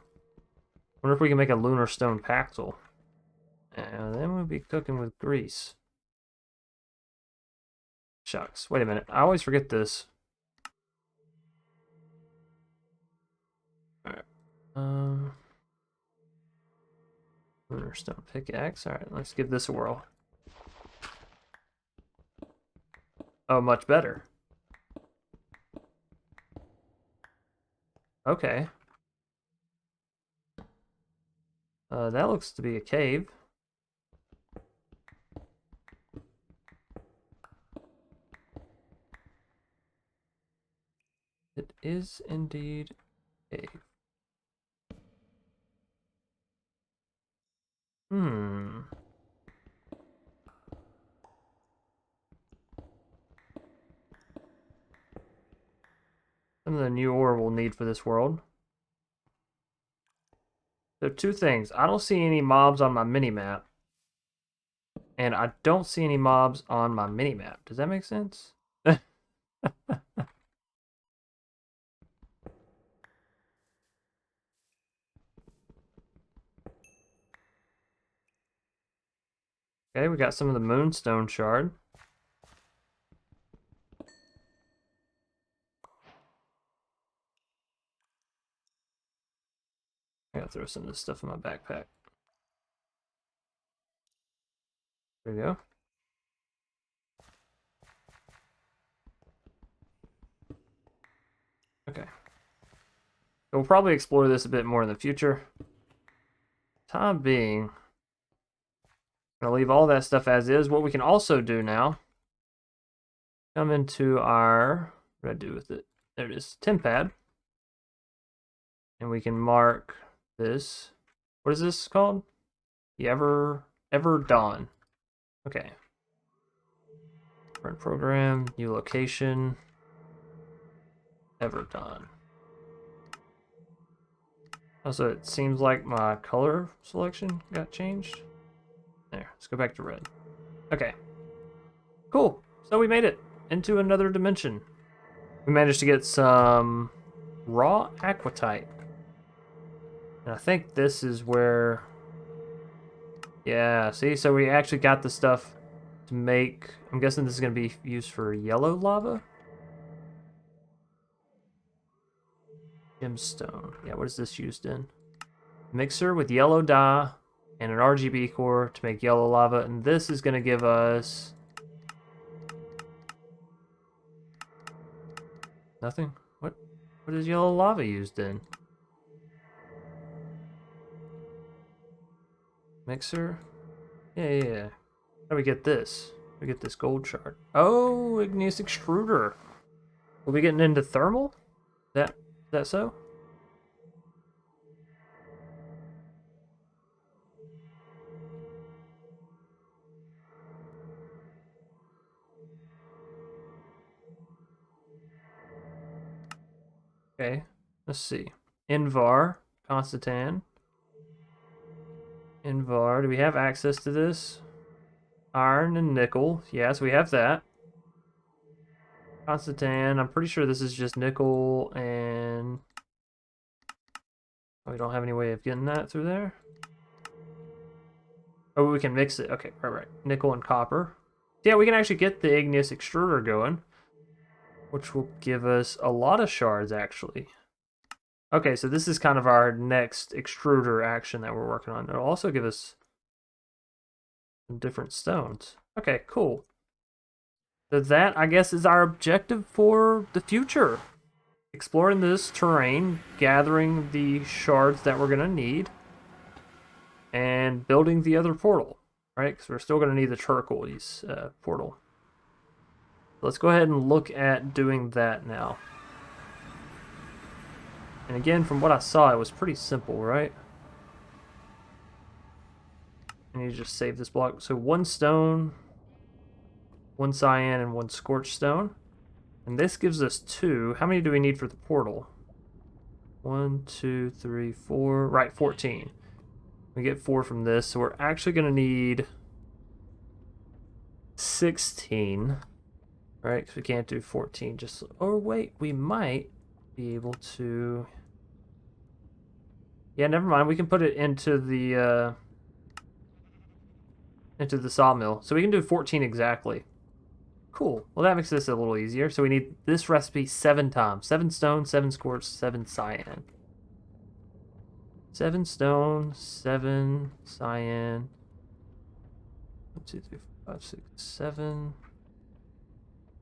Wonder if we can make a lunar stone pactol. And then we'll be cooking with grease. Shucks. Wait a minute. I always forget this. Alright. Lunar stone pickaxe. Alright, let's give this a whirl. Oh, much better. Okay. That looks to be a cave. It is indeed a cave. Hmm. Some of the new ore we'll need for this world. So 2 things. I don't see any mobs on my mini-map. And I don't see any mobs on my mini-map. Does that make sense? Okay, we got some of the moonstone shard. I gotta throw some of this stuff in my backpack. There we go. Okay. So we'll probably explore this a bit more in the future. Time being, I'm gonna leave all that stuff as is. What we can also do now, come into our, what did I do with it? There it is, TemPad. And we can mark this. What is this called? The Everdawn. Okay. Current program, new location, Everdawn. Also, it seems like my color selection got changed. There, let's go back to red. Okay. Cool. So we made it into another dimension. We managed to get some raw aquatite. And I think this is where... Yeah, see? So we actually got the stuff to make... I'm guessing this is going to be used for yellow lava? Gemstone. Yeah, what is this used in? Mixer with yellow dye and an RGB core to make yellow lava. And this is going to give us... nothing? What is yellow lava used in? Mixer? Yeah. How do we get this? We get this gold shard. Oh, igneous extruder. Will we getting into thermal? Is that so? Okay, let's see. Invar, Constantan. Invar, do we have access to this? Iron and nickel. Yes, we have that. Constantan, I'm pretty sure this is just nickel and... oh, we don't have any way of getting that through there? Oh, we can mix it. Okay, right. Nickel and copper. Yeah, we can actually get the igneous extruder going, which will give us a lot of shards, actually. Okay, so this is kind of our next extruder action that we're working on. It'll also give us some different stones. Okay, cool. So that, I guess, is our objective for the future. Exploring this terrain, gathering the shards that we're going to need, and building the other portal, right? Because we're still going to need the turquoise portal. Let's go ahead and look at doing that now. And again, from what I saw, it was pretty simple, right? And you just save this block. So 1 stone, 1 cyan, and 1 scorched stone. And this gives us 2. How many do we need for the portal? 1, 2, 3, 4. Right, 14. We get 4 from this, so we're actually going to need 16. Right, because we can't do 14. Just, or wait, we might be able to... yeah, never mind. We can put it into the sawmill. So we can do 14 exactly. Cool. Well, that makes this a little easier. So we need this recipe 7 times. 7 stone, 7 scorch, 7 cyan. 7 stone, 7 cyan. 1, 2, 3, 4, 5, 6, 7.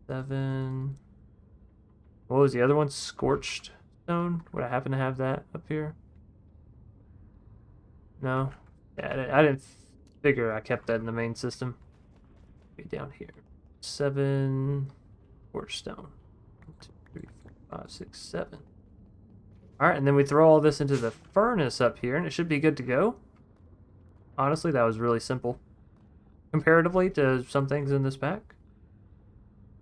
7. What was the other one? Scorched stone? Would I happen to have that up here? No? Yeah, I didn't figure I kept that in the main system. Be down here. 7 scorched stone. 1, 2, 3, 4, 5, 6, 7. Alright, and then we throw all this into the furnace up here, and it should be good to go. Honestly, that was really simple. Comparatively to some things in this pack.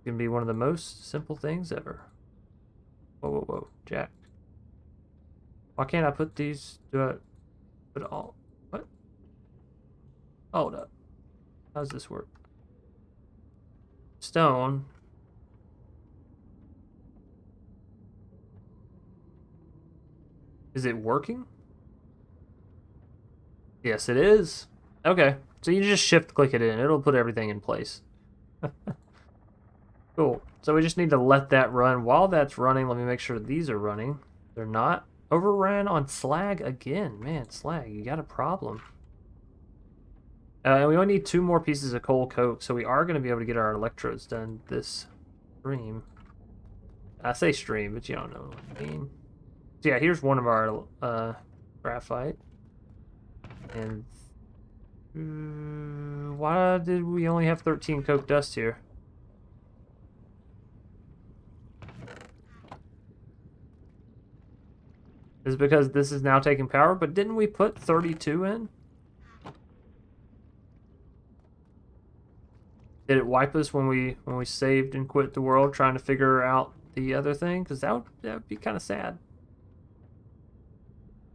It can be one of the most simple things ever. Whoa, Jack. Why can't I put these, put all, what? Hold up. How does this work? Stone. Is it working? Yes, it is. Okay, so you just shift click it in. It'll put everything in place. Cool. So we just need to let that run. While that's running, let me make sure these are running. They're not. Overran on slag again. Man, slag, you got a problem. And we only need 2 more pieces of coal coke, so we are going to be able to get our electrodes done this stream. I say stream, but you don't know what I mean. So yeah, here's one of our graphite. And why did we only have 13 coke dust here? Is it because this is now taking power? But didn't we put 32 in? Did it wipe us when we saved and quit the world trying to figure out the other thing? Because that would be kind of sad.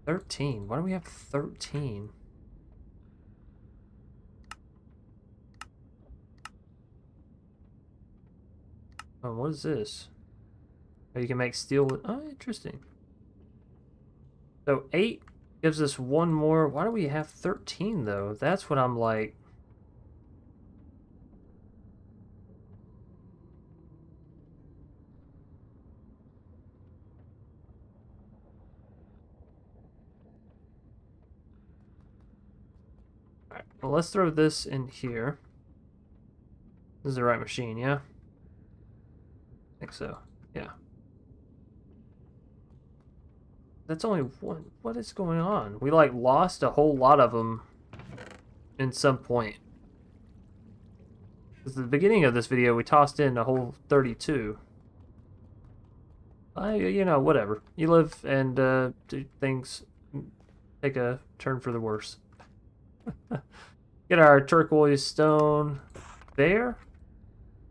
13. Why do we have 13? Oh, what is this? Oh, you can make steel with... oh, interesting. So 8 gives us 1 more. Why do we have 13, though? That's what I'm like... Alright, well, let's throw this in here. This is the right machine, yeah? I think so, yeah. That's only one. What is going on? We, like, lost a whole lot of them in some point. Because at the beginning of this video, we tossed in a whole 32. You know, whatever. You live and do things take a turn for the worse. Get our turquoise stone there.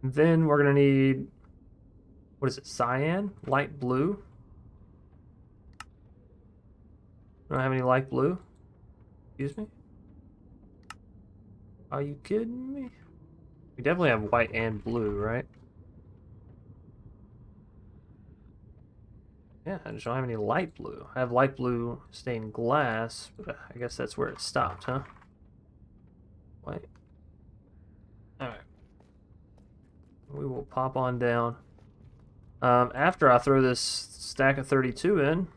Then we're going to need, what is it, cyan? Light blue? Don't have any light blue? Excuse me? Are you kidding me? We definitely have white and blue, right? Yeah, I just don't have any light blue. I have light blue stained glass, but I guess that's where it stopped, huh? White. Alright. We will pop on down. After I throw this stack of 32 in,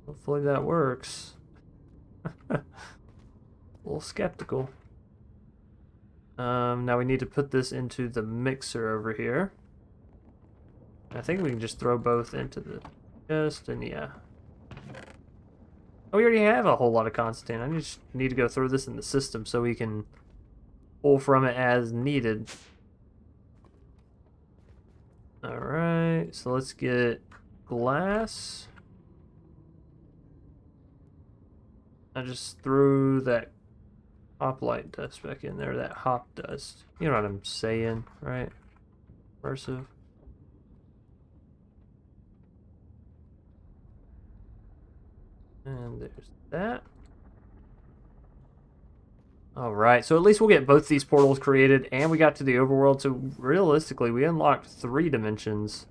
hopefully that works. A little skeptical. Now we need to put this into the mixer over here. I think we can just throw both into the chest, and yeah. Oh, we already have a whole lot of constant. I just need to go throw this in the system so we can pull from it as needed. Alright, so let's get glass. I just threw that hoplite dust back in there, that hop dust. You know what I'm saying, right? Immersive. And there's that. Alright, so at least we'll get both these portals created, and we got to the overworld, so realistically we unlocked 3 dimensions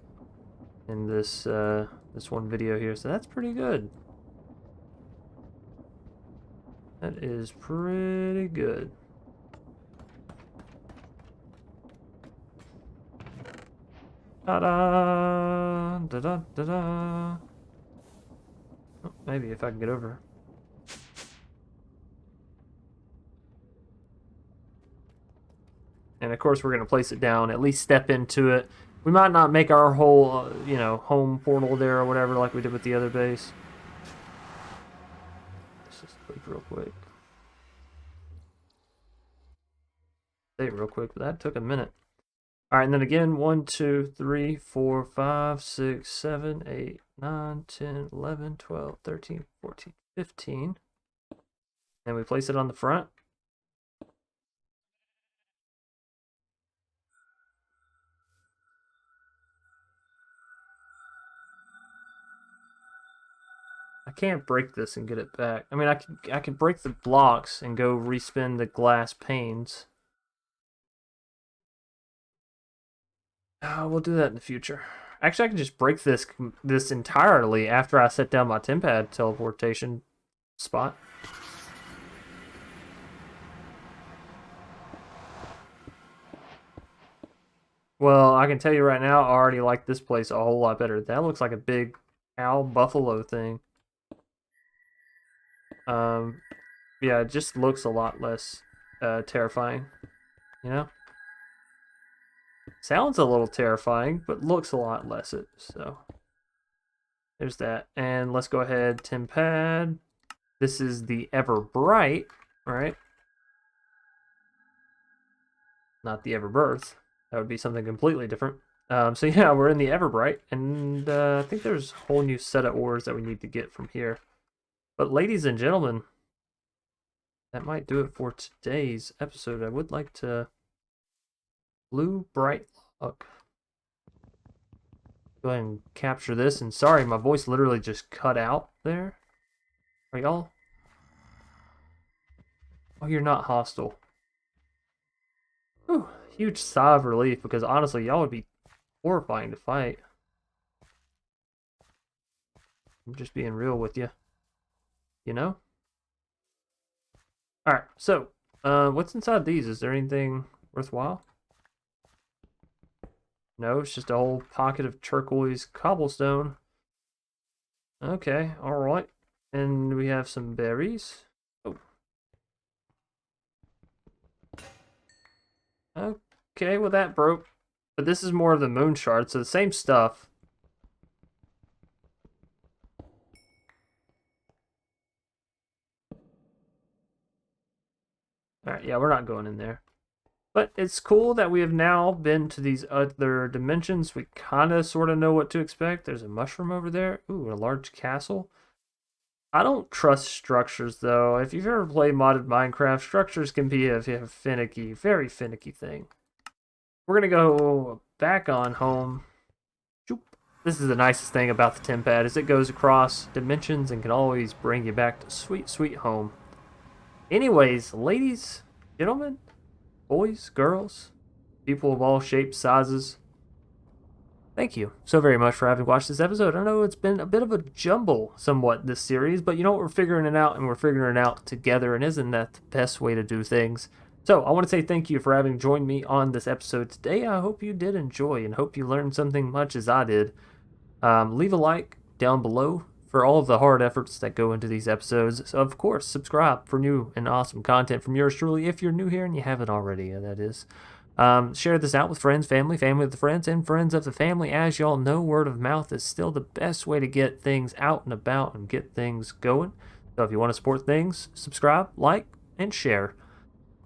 in this this one video here, so that's pretty good. That is pretty good. Ta-da! Da-da-da-da! Oh, maybe if I can get over. And of course we're going to place it down, at least step into it. We might not make our whole, you know, home portal there or whatever like we did with the other base. Let's just sleep real quick. Save real quick, but that took a minute. Alright, and then again, 1, 2, 3, 4, 5, 6, 7, 8, 9, 10, 11, 12, 13, 14, 15. And we place it on the front. I can't break this and get it back. I mean, I can break the blocks and go respin the glass panes. We'll do that in the future. Actually, I can just break this entirely after I set down my TemPad teleportation spot. Well, I can tell you right now, I already like this place a whole lot better. That looks like a big cow buffalo thing. Yeah, it just looks a lot less terrifying, you know? Sounds a little terrifying, but looks a lot less it, so. There's that. And let's go ahead, TemPad. This is the Everbright, right? Not the Everbirth. That would be something completely different. So yeah, we're in the Everbright, and I think there's a whole new set of ores that we need to get from here. But ladies and gentlemen, that might do it for today's episode. I would like to... Blue Bright Log. Go ahead and capture this, and sorry, my voice literally just cut out there. Are y'all? Oh, you're not hostile. Whew, huge sigh of relief, because honestly, y'all would be horrifying to fight. I'm just being real with you. You know? Alright, so, what's inside these? Is there anything worthwhile? No, it's just a whole pocket of turquoise cobblestone. Okay, alright. And we have some berries. Oh. Okay, well that broke. But this is more of the moon shard, so the same stuff. Alright, yeah, we're not going in there. But it's cool that we have now been to these other dimensions. We kind of sort of know what to expect. There's a mushroom over there. Ooh, a large castle. I don't trust structures, though. If you've ever played modded Minecraft, structures can be a finicky, very finicky thing. We're going to go back on home. This is the nicest thing about the TemPad, is it goes across dimensions and can always bring you back to sweet, sweet home. Anyways, ladies, gentlemen, boys, girls, people of all shapes, sizes, thank you so very much for having watched this episode. I know it's been a bit of a jumble somewhat this series, but you know what? We're figuring it out, and we're figuring it out together, and isn't that the best way to do things? So I want to say thank you for having joined me on this episode today. I hope you did enjoy and hope you learned something much as I did. Leave a like down below for all of the hard efforts that go into these episodes. So, of course, subscribe for new and awesome content from yours truly if you're new here and you haven't already, that is. Share this out with friends, family, family of the friends, and friends of the family. As y'all know, word of mouth is still the best way to get things out and about and get things going. So if you want to support things, subscribe, like, and share.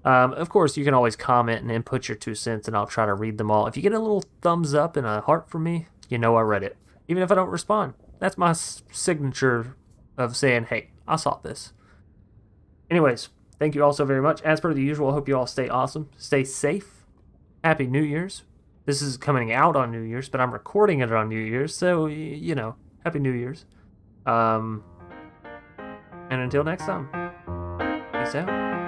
Of course, you can always comment and input your 2 cents, and I'll try to read them all. If you get a little thumbs up and a heart from me, you know I read it. Even if I don't respond. That's my signature of saying, hey, I saw this. Anyways, thank you all so very much. As per the usual, I hope you all stay awesome, stay safe. Happy New Year's. This is coming out on New Year's, but I'm recording it on New Year's, so, you know, Happy New Year's. And until next time, peace out.